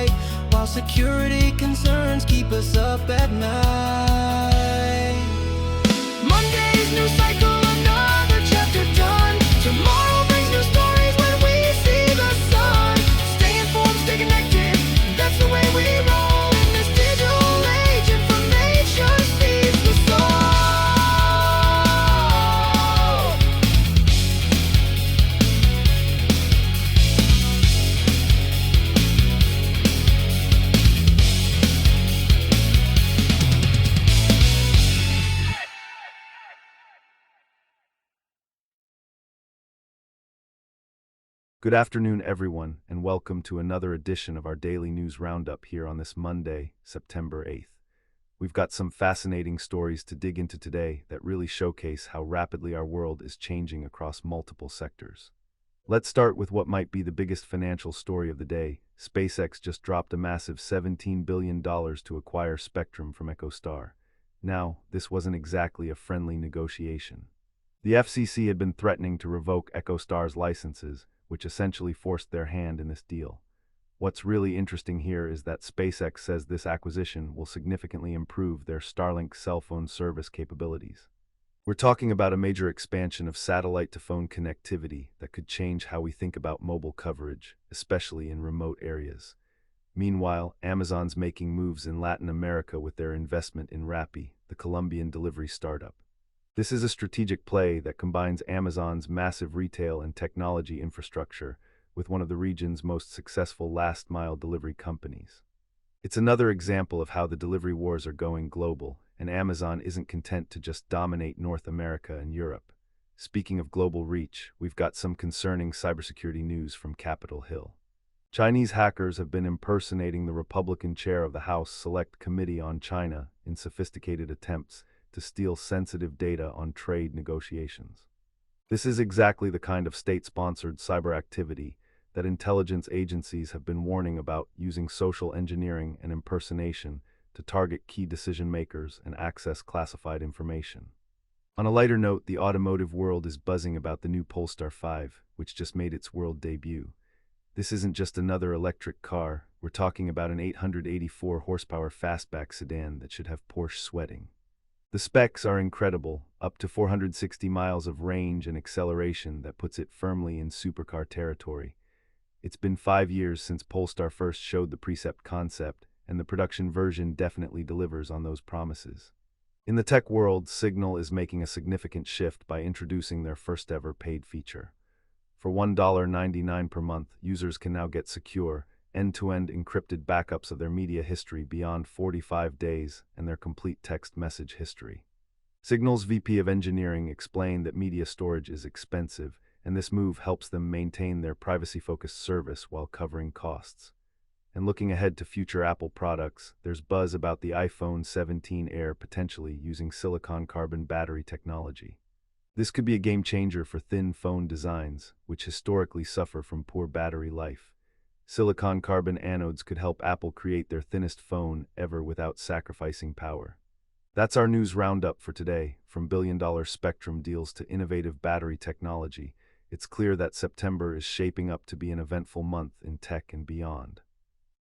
light, while security concerns keep us up at night. Monday's new cycle, another chapter done. Tomorrow brings new stories when we see the sun. Stay informed, stay connected, that's the way we roll. In this digital age, information speeds the soul. Good afternoon, everyone, and welcome to another edition of our daily news roundup here on this Monday, September 8th. We've got some fascinating stories to dig into today that really showcase how rapidly our world is changing across multiple sectors. Let's start with what might be the biggest financial story of the day. SpaceX just dropped a massive $17 billion to acquire spectrum from EchoStar. Now, this wasn't exactly a friendly negotiation. The FCC had been threatening to revoke EchoStar's licenses, which essentially forced their hand in this deal. What's really interesting here is that SpaceX says this acquisition will significantly improve their Starlink cell phone service capabilities. We're talking about a major expansion of satellite-to-phone connectivity that could change how we think about mobile coverage, especially in remote areas. Meanwhile, Amazon's making moves in Latin America with their investment in Rappi, the Colombian delivery startup. This is a strategic play that combines Amazon's massive retail and technology infrastructure with one of the region's most successful last-mile delivery companies. It's another example of how the delivery wars are going global, and Amazon isn't content to just dominate North America and Europe. Speaking of global reach, we've got some concerning cybersecurity news from Capitol Hill. Chinese hackers have been impersonating the Republican chair of the House Select Committee on China in sophisticated attempts to steal sensitive data on trade negotiations. This is exactly the kind of state-sponsored cyber activity that intelligence agencies have been warning about, using social engineering and impersonation to target key decision-makers and access classified information. On a lighter note, the automotive world is buzzing about the new Polestar 5, which just made its world debut. This isn't just another electric car, we're talking about an 884 horsepower fastback sedan that should have Porsche sweating. The specs are incredible, up to 460 miles of range and acceleration that puts it firmly in supercar territory. It's been 5 years since Polestar first showed the Precept concept, and the production version definitely delivers on those promises. In the tech world, Signal is making a significant shift by introducing their first-ever paid feature. For $1.99 per month, users can now get secure, end-to-end encrypted backups of their media history beyond 45 days and their complete text message history. Signal's VP of Engineering explained that media storage is expensive, and this move helps them maintain their privacy-focused service while covering costs. And looking ahead to future Apple products, there's buzz about the iPhone 17 Air potentially using silicon carbon battery technology. This could be a game-changer for thin phone designs, which historically suffer from poor battery life. Silicon carbon anodes could help Apple create their thinnest phone ever without sacrificing power. That's our news roundup for today. From billion-dollar spectrum deals to innovative battery technology, it's clear that September is shaping up to be an eventful month in tech and beyond.